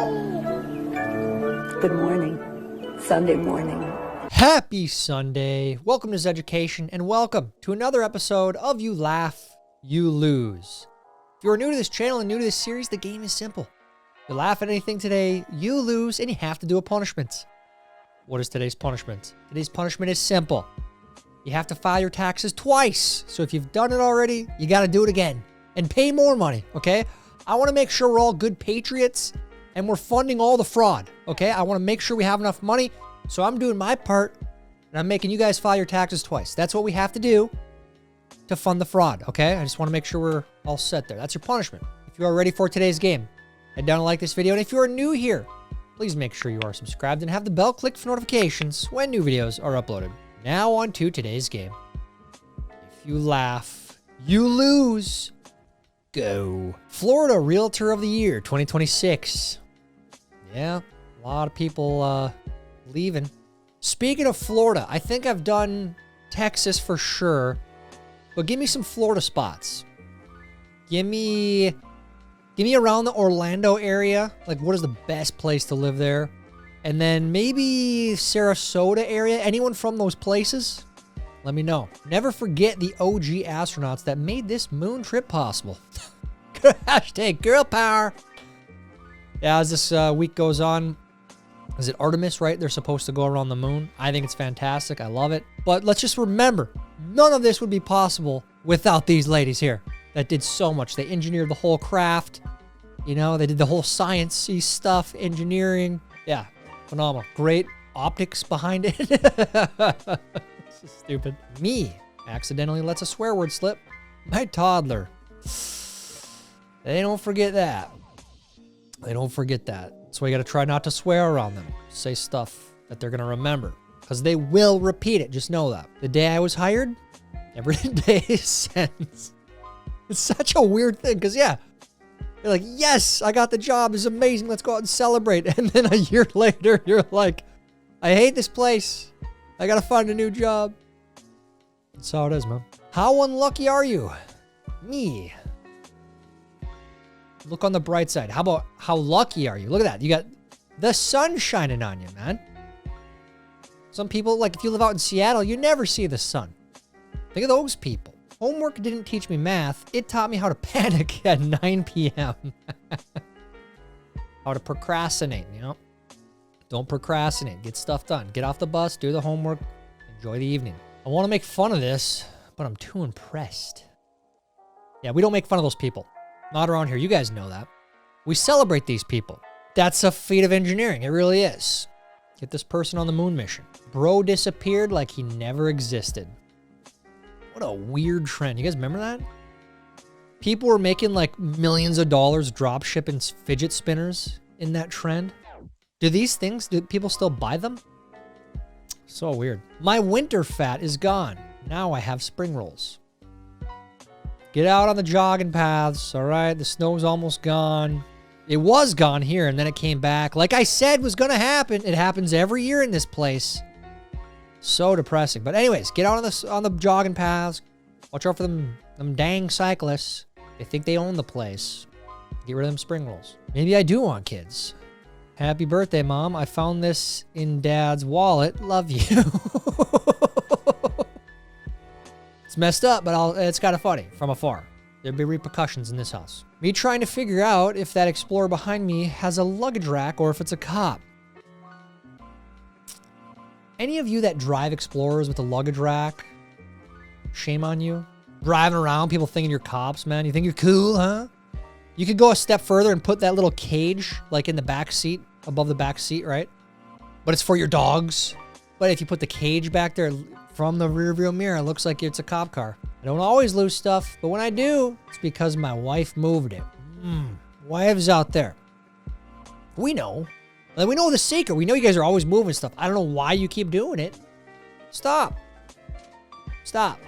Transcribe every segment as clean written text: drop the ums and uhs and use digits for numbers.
Good morning. Sunday morning. Happy Sunday. Welcome to Zeducation and welcome to another episode of You Laugh, You Lose. If you are new to this channel and new to this series, the game is simple. You laugh at anything today, you lose, and you have to do a punishment. What is today's punishment? Today's punishment is simple. You have to file your taxes twice. So if you've done it already, you got to do it again and pay more money, okay? I want to make sure we're all good patriots and we're funding all the fraud, okay? I want to make sure we have enough money. So I'm doing my part and I'm making you guys file your taxes twice. That's what we have to do to fund the fraud, okay? I just want to make sure we're all set there. That's your punishment. If you are ready for today's game, head down and like this video. And if you are new here, please make sure you are subscribed and have the bell clicked for notifications when new videos are uploaded. Now on to today's game. If you laugh, you lose. Go. Florida Realtor of the Year 2026. Yeah, a lot of people leaving. Speaking of Florida, I think I've done Texas for sure, but give me some Florida spots. Give me around the Orlando area. Like, what is the best place to live there? And then maybe Sarasota area. Anyone from those places? Let me know. Never forget the OG astronauts that made this moon trip possible. Hashtag girl power. Yeah, as this week goes on, is it Artemis, right? They're supposed to go around the moon. I think it's fantastic. I love it. But let's just remember, none of this would be possible without these ladies here that did so much. They engineered the whole craft. You know, they did the whole science-y stuff, engineering. Yeah, phenomenal. Great optics behind it. This is stupid. Me accidentally lets a swear word slip. My toddler. They don't forget that. They don't forget that. That's why you got to try not to swear around them. Say stuff that they're going to remember. Because they will repeat it. Just know that. The day I was hired, every day since. It's such a weird thing. Because, yeah, you're like, yes, I got the job. It's amazing. Let's go out and celebrate. And then a year later, you're like, I hate this place. I got to find a new job. That's how it is, man. How unlucky are you? Me. Look on the bright side. How about how lucky are you? Look at that. You got the sun shining on you, man. Some people, like if you live out in Seattle, you never see the sun. Think of those people. Homework didn't teach me math. It taught me how to panic at 9 p.m. How to procrastinate, you know? Don't procrastinate. Get stuff done. Get off the bus. Do the homework. Enjoy the evening. I want to make fun of this, but I'm too impressed. Yeah, we don't make fun of those people. Not around here. You guys know that. We celebrate these people. That's a feat of engineering. It really is. Get this person on the moon mission. Bro disappeared like he never existed. What a weird trend. You guys remember that? People were making like millions of dollars drop shipping fidget spinners in that trend. Do people still buy them? So weird. My winter fat is gone. Now I have spring rolls. Get out on the jogging paths, all right? The snow's almost gone. It was gone here, and then it came back. Like I said was going to happen. It happens every year in this place. So depressing. But anyways, get out on the jogging paths. Watch out for them dang cyclists. They think they own the place. Get rid of them spring rolls. Maybe I do want kids. Happy birthday, Mom. I found this in Dad's wallet. Love you. It's messed up, but it's kind of funny from afar. There'd be repercussions in this house. Me trying to figure out if that Explorer behind me has a luggage rack or if it's a cop. Any of you that drive Explorers with a luggage rack, shame on you. Driving around, people thinking you're cops, man. You think you're cool, huh? You could go a step further and put that little cage like in the back seat, above the back seat, right? But it's for your dogs. But if you put the cage back there, from the rearview mirror, it looks like it's a cop car. I don't always lose stuff, but when I do, it's because my wife moved it. Wives out there. We know. Like, we know the secret. We know you guys are always moving stuff. I don't know why you keep doing it. Stop. Stop.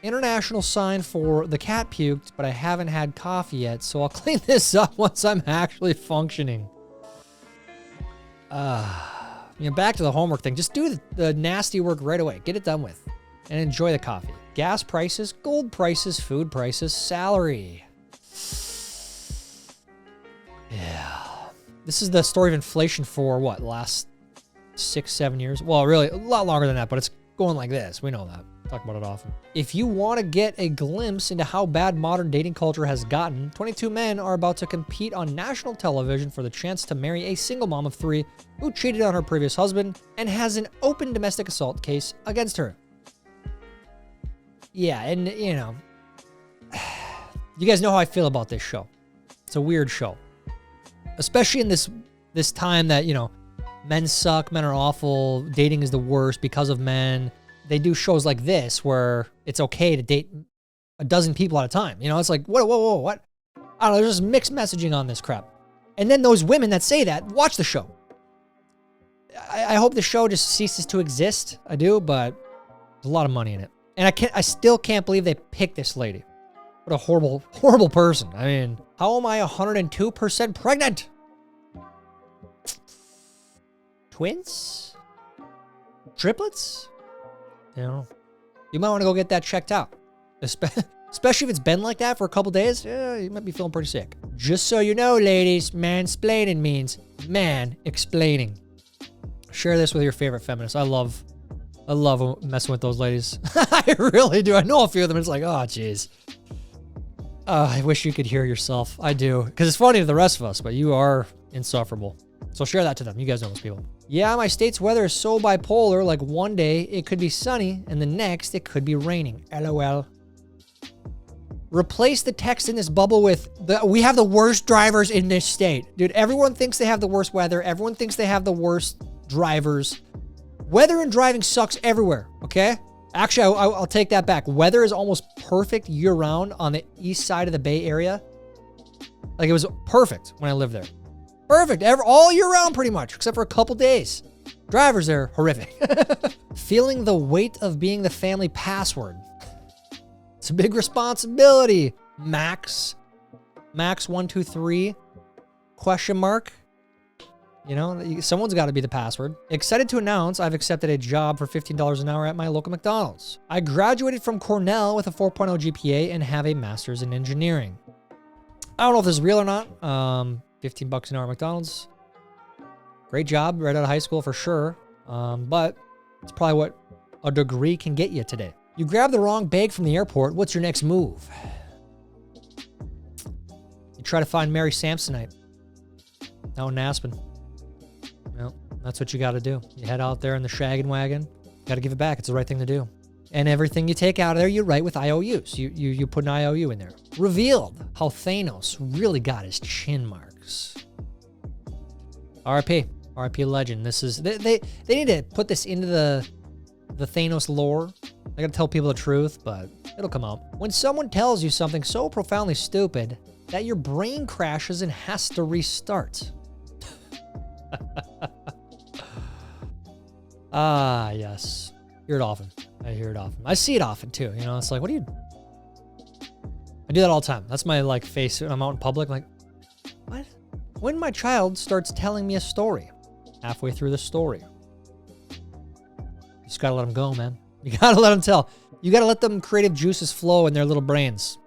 International sign for the cat puked, but I haven't had coffee yet, so I'll clean this up once I'm actually functioning. Back to the homework thing. Just do the nasty work right away. Get it done with. And enjoy the coffee. Gas prices, gold prices, food prices, salary. Yeah. This is the story of inflation for what, last 6-7 years? Well, really a lot longer than that, but it's going like this. We know that. Talk about it often. If you want to get a glimpse into how bad modern dating culture has gotten, 22 men are about to compete on national television for the chance to marry a single mom of 3 who cheated on her previous husband and has an open domestic assault case against her. Yeah, and you know, you guys know how I feel about this show. It's a weird show. Especially in this time that, you know, men suck, men are awful, dating is the worst because of men. They do shows like this where it's okay to date a dozen people at a time. You know, it's like, whoa, what? I don't know, there's just mixed messaging on this crap. And then those women that say that, watch the show. I hope the show just ceases to exist. I do, but there's a lot of money in it. And I still can't believe they picked this lady. What a horrible, horrible person. I mean, how am I 102% pregnant? Twins? Triplets? You know, you might want to go get that checked out. Especially if it's been like that for a couple days. Yeah, you might be feeling pretty sick. Just so you know, ladies, mansplaining means man explaining. Share this with your favorite feminists. I love messing with those ladies. I really do. I know a few of them. It's like, oh, jeez. I wish you could hear yourself. I do. Because it's funny to the rest of us, but you are insufferable. So share that to them. You guys know those people. Yeah, my state's weather is so bipolar. Like one day it could be sunny and the next it could be raining. LOL. Replace the text in this bubble with, we have the worst drivers in this state. Dude, everyone thinks they have the worst weather. Everyone thinks they have the worst drivers. Weather and driving sucks everywhere, okay? Actually, I'll take that back. Weather is almost perfect year-round on the east side of the Bay Area. Like, it was perfect when I lived there. Perfect, all year round pretty much, except for a couple days. Drivers are horrific. Feeling the weight of being the family password. It's a big responsibility. Max123 question mark. You know, someone's got to be the password. Excited to announce I've accepted a job for $15 an hour at my local McDonald's. I graduated from Cornell with a 4.0 GPA and have a master's in engineering. I don't know if this is real or not. 15 bucks an hour at McDonald's. Great job right out of high school for sure. But it's probably what a degree can get you today. You grab the wrong bag from the airport. What's your next move? You try to find Mary Samsonite out in Aspen. Well, that's what you got to do. You head out there in the shaggin' wagon. Got to give it back. It's the right thing to do. And everything you take out of there, you write with IOUs. You put an IOU in there. Revealed how Thanos really got his chin marks. RIP legend. This is they need to put this into the Thanos lore. I gotta tell people the truth, but it'll come out. When someone tells you something so profoundly stupid that your brain crashes and has to restart. Ah, yes. Hear it often. I hear it often. I see it often too. You know, it's like, what do you? I do that all the time. That's my like face when I'm out in public. Like, what? When my child starts telling me a story, halfway through the story, you just gotta let them go, man. You gotta let them tell. You gotta let them creative juices flow in their little brains.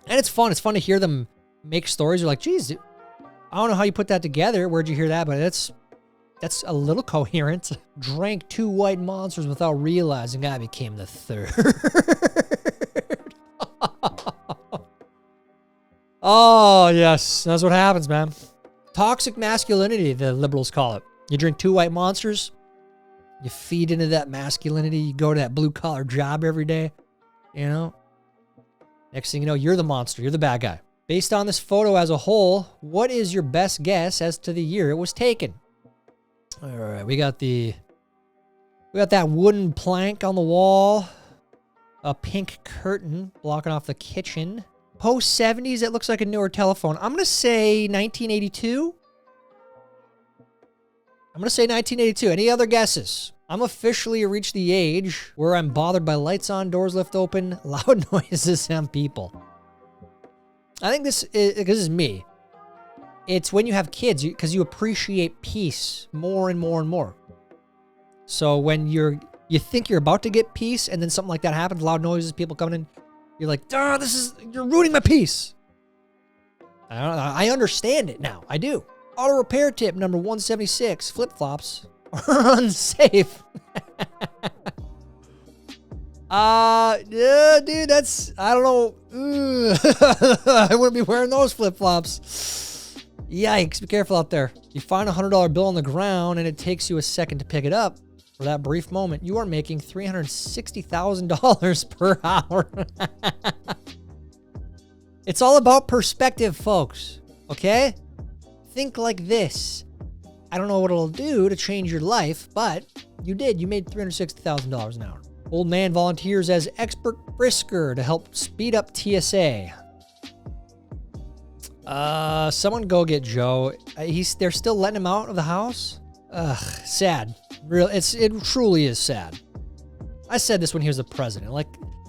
And it's fun. It's fun to hear them make stories. You're like, geez, I don't know how you put that together. Where'd you hear that? But that's a little coherent. Drank 2 white monsters without realizing I became the 3rd. Oh, yes. That's what happens, man. Toxic masculinity, the liberals call it. You drink 2 white monsters. You feed into that masculinity. You go to that blue-collar job every day. You know? Next thing you know, you're the monster. You're the bad guy. Based on this photo as a whole, what is your best guess as to the year it was taken? All right, we got that wooden plank on the wall, a pink curtain blocking off the kitchen. Post 70s, it looks like a newer telephone. I'm going to say 1982. I'm going to say 1982. Any other guesses? I'm officially reached the age where I'm bothered by lights on, doors left open, loud noises, and people. I think this is me. It's when you have kids, because you appreciate peace more and more and more. So when you think you're about to get peace, and then something like that happens, loud noises, people coming in, you're like, duh, you're ruining my peace. I understand it now. I do. Auto repair tip number 176, flip-flops are unsafe. Yeah, dude, that's, I don't know. I wouldn't be wearing those flip-flops. Yikes, be careful out there. You find a $100 bill on the ground and it takes you a second to pick it up. For that brief moment, you are making $360,000 per hour. It's all about perspective, folks, okay? Think like this. I don't know what it'll do to change your life, but you did. You made $360,000 an hour. Old man volunteers as expert frisker to help speed up TSA. Someone go get Joe. They're still letting him out of the house? Ugh, sad. It truly is sad. I said this when he was the president. Like,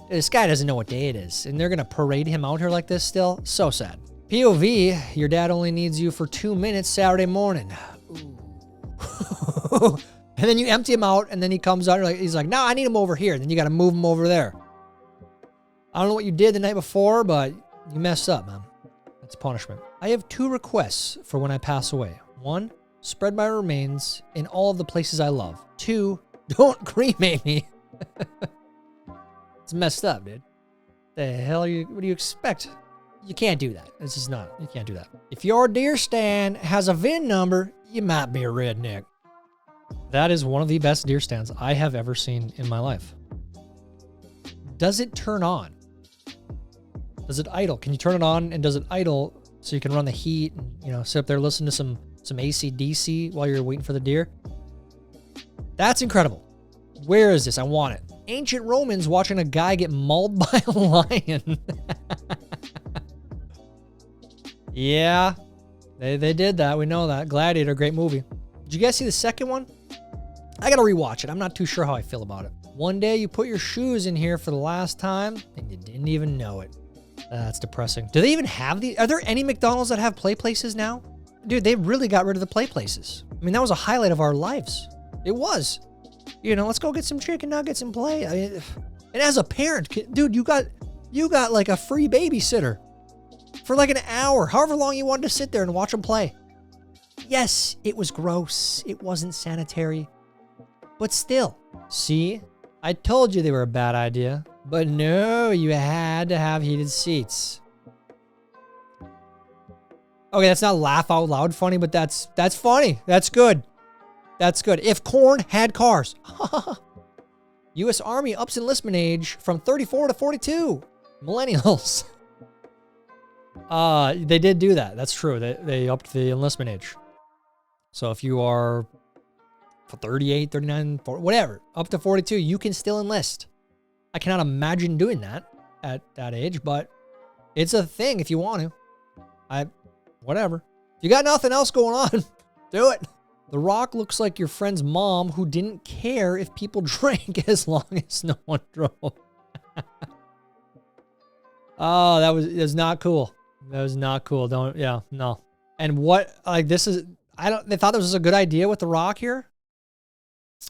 this guy doesn't know what day it is, and they're gonna parade him out here like this still? So sad. POV, your dad only needs you for 2 minutes Saturday morning. Ooh. And then you empty him out, and then he comes out, he's like, no, I need him over here. Then you gotta move him over there. I don't know what you did the night before, but you messed up, man. That's punishment. I have 2 requests for when I pass away. 1, spread my remains in all of the places I love. 2, don't cremate me. It's messed up, dude. The hell what do you expect? You can't do that. This is not, you can't do that. If your deer stand has a VIN number, you might be a redneck. That is one of the best deer stands I have ever seen in my life. Does it turn on? Does it idle? Can you turn it on and does it idle so you can run the heat and, you know, sit up there, listen to some AC/DC while you're waiting for the deer? That's incredible. Where is this? I want it. Ancient Romans watching a guy get mauled by a lion. Yeah, they did that. We know that. Gladiator, great movie. Did you guys see the second one? I gotta rewatch it. I'm not too sure how I feel about it. One day you put your shoes in here for the last time and you didn't even know it. That's depressing. Do they even have are there any McDonald's that have play places now? Dude, they really got rid of the play places. I mean, that was a highlight of our lives. It was. You know, let's go get some chicken nuggets and play. I mean, and as a parent, dude, you got like a free babysitter for like an hour, however long you wanted to sit there and watch them play. Yes, it was gross. It wasn't sanitary. But still, see, I told you they were a bad idea. But no, you had to have heated seats. Okay, that's not laugh out loud funny, but that's funny. That's good. That's good. If corn had cars. U.S. Army ups enlistment age from 34 to 42. Millennials. They did do that. That's true. They upped the enlistment age. So if you are 38, 39, 40, whatever, up to 42, you can still enlist. I cannot imagine doing that at that age, but it's a thing if you want to. Whatever. If you got nothing else going on, do it. The Rock looks like your friend's mom who didn't care if people drank as long as no one drove. Oh, that was not cool. That was not cool. No. And what, like, this is, they thought this was a good idea with The Rock here.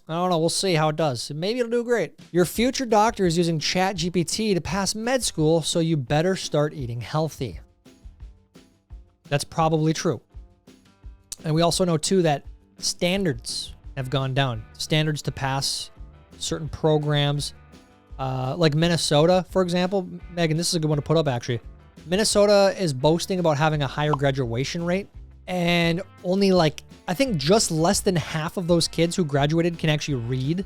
I don't know. We'll see how it does. Maybe it'll do great. Your future doctor is using ChatGPT to pass med school, so you better start eating healthy. That's probably true. And we also know, too, that standards have gone down. Standards to pass certain programs. Like Minnesota, for example. Megan, this is a good one to put up, actually. Minnesota is boasting about having a higher graduation rate. And only like, I think just less than half of those kids who graduated can actually read.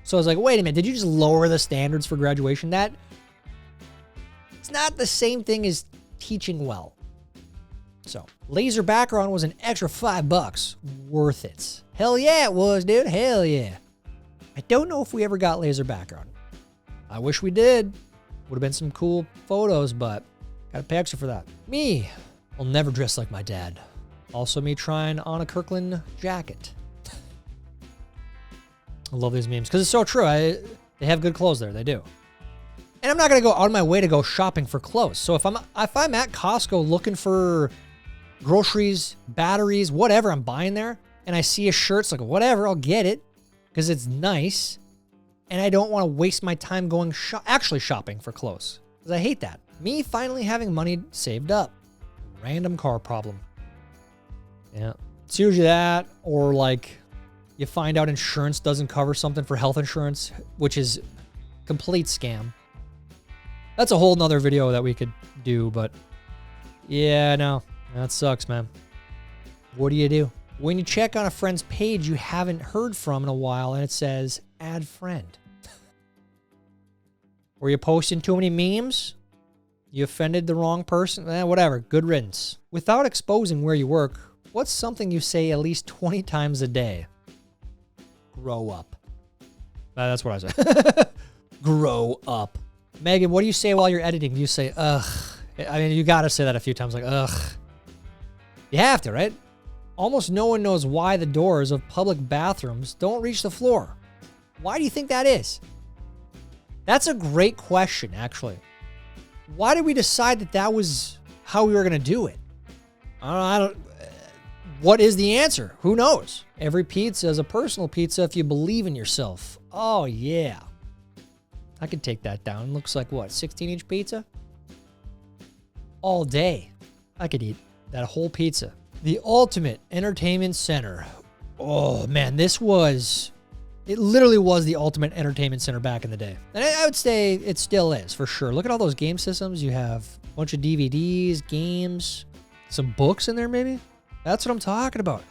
So I was like, wait a minute, did you just lower the standards for graduation? It's not the same thing as teaching well. So, laser background was an extra $5. Worth it. Hell yeah, it was, dude. Hell yeah. I don't know if we ever got laser background. I wish we did. Would have been some cool photos, but gotta pay extra for that. Me. I'll never dress like my dad. Also me trying on a Kirkland jacket. I love these memes because it's so true. They have good clothes there. They do. And I'm not going to go out of my way to go shopping for clothes. So if I'm at Costco looking for groceries, batteries, whatever I'm buying there, and I see a shirt, it's like, whatever, I'll get it because it's nice. And I don't want to waste my time going actually shopping for clothes because I hate that. Me finally having money saved up. Random car problem. Yeah. It's usually that, or like you find out insurance doesn't cover something for health insurance, which is complete scam. That's a whole nother video that we could do, but yeah, no, that sucks, man. What do you do? When you check on a friend's page you haven't heard from in a while and it says, add friend. Were you posting too many memes? You offended the wrong person? Whatever, good riddance. Without exposing where you work, what's something you say at least 20 times a day? Grow up. That's what I say. Grow up. Megan, what do you say while you're editing? Do you say, ugh? I mean, you gotta say that a few times, like, ugh. You have to, right? Almost no one knows why the doors of public bathrooms don't reach the floor. Why do you think that is? That's a great question, actually. Why did we decide that that was how we were going to do it? What is the answer? Who knows? Every pizza is a personal pizza if you believe in yourself. Oh, yeah. I could take that down. Looks like what, 16-inch pizza? All day. I could eat that whole pizza. The Ultimate Entertainment Center. Oh, man, it literally was the Ultimate Entertainment Center back in the day. And I would say it still is, for sure. Look at all those game systems. You have a bunch of DVDs, games, some books in there maybe. That's what I'm talking about.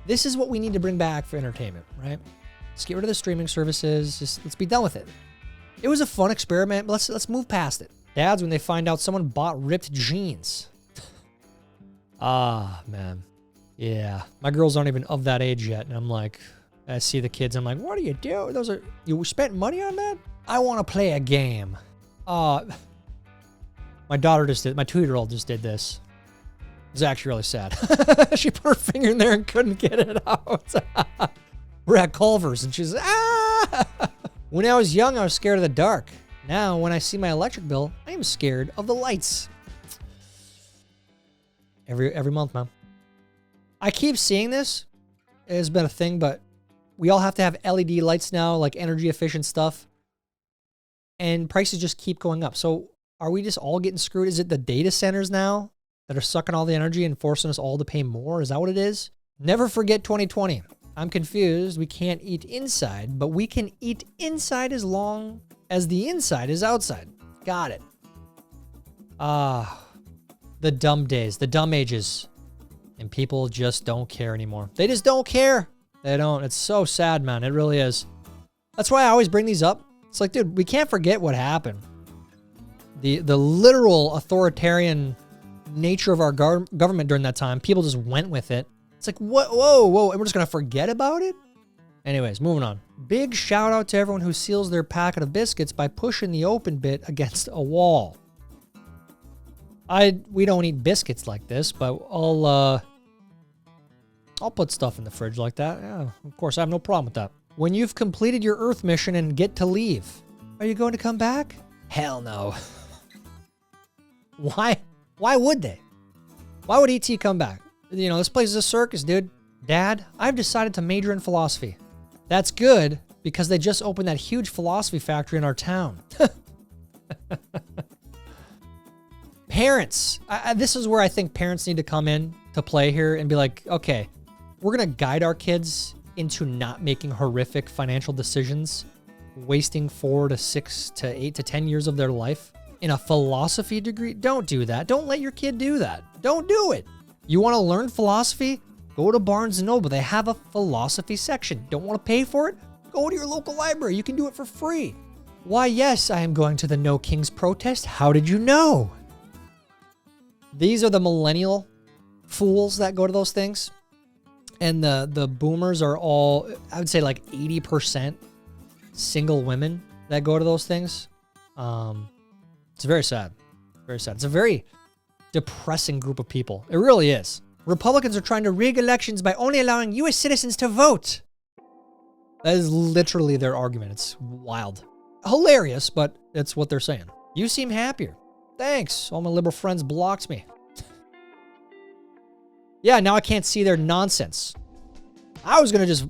This is what we need to bring back for entertainment, right? Let's get rid of the streaming services. Just let's be done with it. It was a fun experiment, but let's move past it. Dads, when they find out someone bought ripped jeans. Ah, man. Yeah. My girls aren't even of that age yet. And I'm like, I see the kids. I'm like, what do you do? You spent money on that? I want to play a game. My daughter just did, my 2-year-old just did this. It was actually really sad. She put her finger in there and couldn't get it out. We're at Culver's and she's, ah! When I was young, I was scared of the dark. Now, when I see my electric bill, I am scared of the lights. Every month, man. I keep seeing this. It has been a thing, but we all have to have LED lights now, like energy efficient stuff. And prices just keep going up. So are we just all getting screwed? Is it the data centers now that are sucking all the energy and forcing us all to pay more? Is that what it is? Never forget 2020. I'm confused. We can't eat inside, but we can eat inside as long as the inside is outside. Got it. The dumb days, the dumb ages. And people just don't care anymore. They just don't care. They don't. It's so sad, man. It really is. That's why I always bring these up. It's like, dude, we can't forget what happened. The literal authoritarian nature of our government during that time. People just went with it. It's like, what? Whoa. And we're just going to forget about it? Anyways, moving on. Big shout out to everyone who seals their packet of biscuits by pushing the open bit against a wall. We don't eat biscuits like this, but I'll put stuff in the fridge like that. Yeah, of course, I have no problem with that. When you've completed your Earth mission and get to leave, are you going to come back? Hell no. Why? Why would they? Why would ET come back? You know, this place is a circus, dude. Dad, I've decided to major in philosophy. That's good because they just opened that huge philosophy factory in our town. Parents. This is where I think parents need to come in to play here and be like, okay, we're going to guide our kids into not making horrific financial decisions, wasting 4 to 6 to 8 to 10 years of their life in a philosophy degree. Don't do that. Don't let your kid do that. Don't do it. You want to learn philosophy? Go to Barnes & Noble. They have a philosophy section. Don't want to pay for it? Go to your local library. You can do it for free. Why, yes, I am going to the No Kings protest. How did you know? These are the millennial fools that go to those things. And the boomers are all, I would say like 80% single women that go to those things. It's very sad. Very sad. It's a very depressing group of people. It really is. Republicans are trying to rig elections by only allowing U.S. citizens to vote. That is literally their argument. It's wild. Hilarious, but it's what they're saying. You seem happier. Thanks. All my liberal friends blocked me. Yeah, now I can't see their nonsense. I was going to just,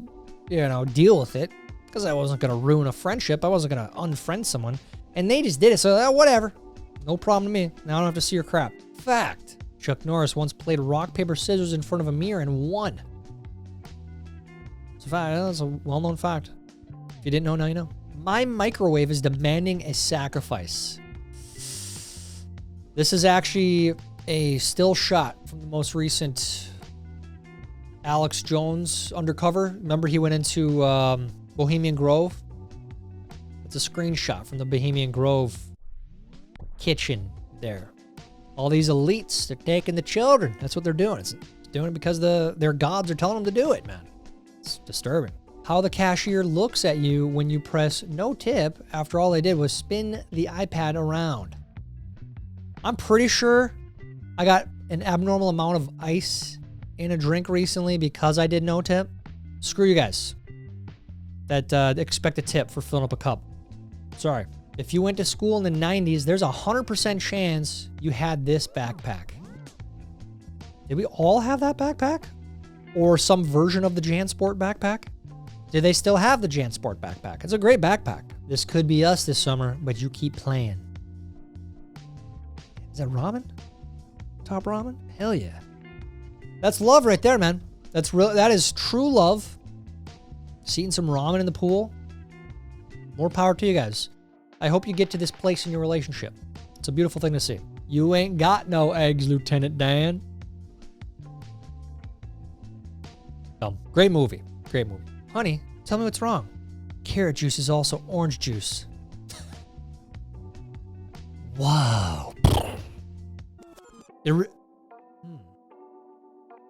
deal with it because I wasn't going to ruin a friendship. I wasn't going to unfriend someone. And they just did it. So whatever. No problem to me. Now I don't have to see your crap. Fact. Chuck Norris once played rock, paper, scissors in front of a mirror and won. It's a fact. That's a well-known fact. If you didn't know, now you know. My microwave is demanding a sacrifice. This is actually a still shot from the most recent Alex Jones undercover. Remember he went into Bohemian Grove? It's a screenshot from the Bohemian Grove kitchen there. All these elites, they're taking the children. That's what they're doing. It's doing it because their gods are telling them to do it, man. It's disturbing. How the cashier looks at you when you press no tip after all they did was spin the iPad around. I'm pretty sure I got an abnormal amount of ice in a drink recently because I did no tip. Screw you guys that expect a tip for filling up a cup. Sorry. If you went to school in the 90s, there's a 100% chance you had this backpack. Did we all have that backpack? Or some version of the JanSport backpack? Do they still have the JanSport backpack? It's a great backpack. This could be us this summer, but you keep playing. Is that ramen? Top ramen? Hell yeah. That's love right there, man. That's real. That is true love. Eating some ramen in the pool. More power to you guys. I hope you get to this place in your relationship. It's a beautiful thing to see. You ain't got no eggs, Lieutenant Dan. Great movie. Great movie. Honey, tell me what's wrong. Carrot juice is also orange juice. Wow.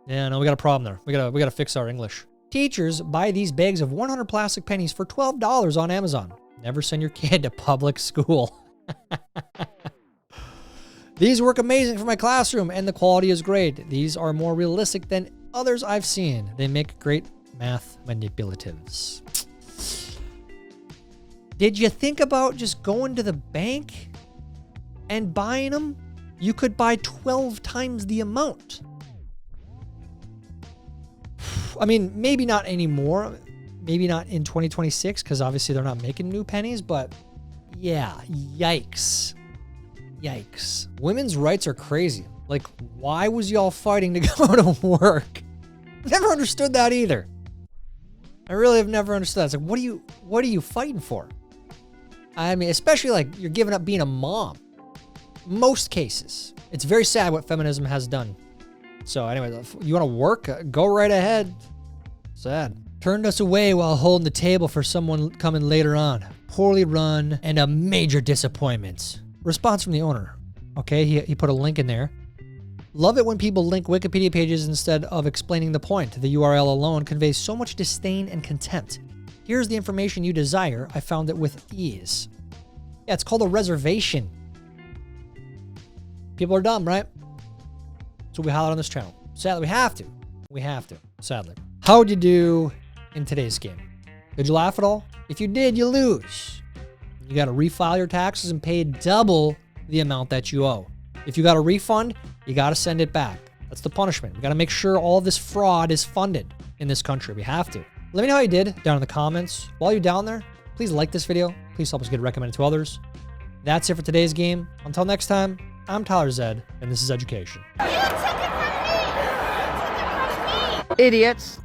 Yeah, no, we got a problem there. We gotta fix our English. Teachers buy these bags of 100 plastic pennies for $12 on Amazon. Never send your kid to public school. These work amazing for my classroom and the quality is great. These are more realistic than others I've seen. They make great math manipulatives. Did you think about just going to the bank and buying them? You could buy 12 times the amount. I mean, maybe not anymore. Maybe not in 2026 because obviously they're not making new pennies, but yeah, yikes. Yikes. Women's rights are crazy. Like, why was y'all fighting to go to work? Never understood that either. I really have never understood that. It's like, what are you fighting for? I mean, especially like you're giving up being a mom. Most cases. It's very sad what feminism has done. So anyway, if you want to work, go right ahead. Sad. Turned us away while holding the table for someone coming later on. Poorly run and a major disappointment. Response from the owner. Okay, he put a link in there. Love it when people link Wikipedia pages instead of explaining the point. The URL alone conveys so much disdain and contempt. Here's the information you desire. I found it with ease. Yeah, it's called a reservation. People are dumb, right? That's what we holler on this channel. Sadly, we have to. We have to, sadly. How'd you do in today's game? Did you laugh at all? If you did, you lose. You got to refile your taxes and pay double the amount that you owe. If you got a refund, you got to send it back. That's the punishment. We got to make sure all this fraud is funded in this country. We have to. Let me know how you did down in the comments. While you're down there, please like this video. Please help us get it recommended to others. That's it for today's game. Until next time, I'm Tyler Zed, and this is Zeducation. Idiots.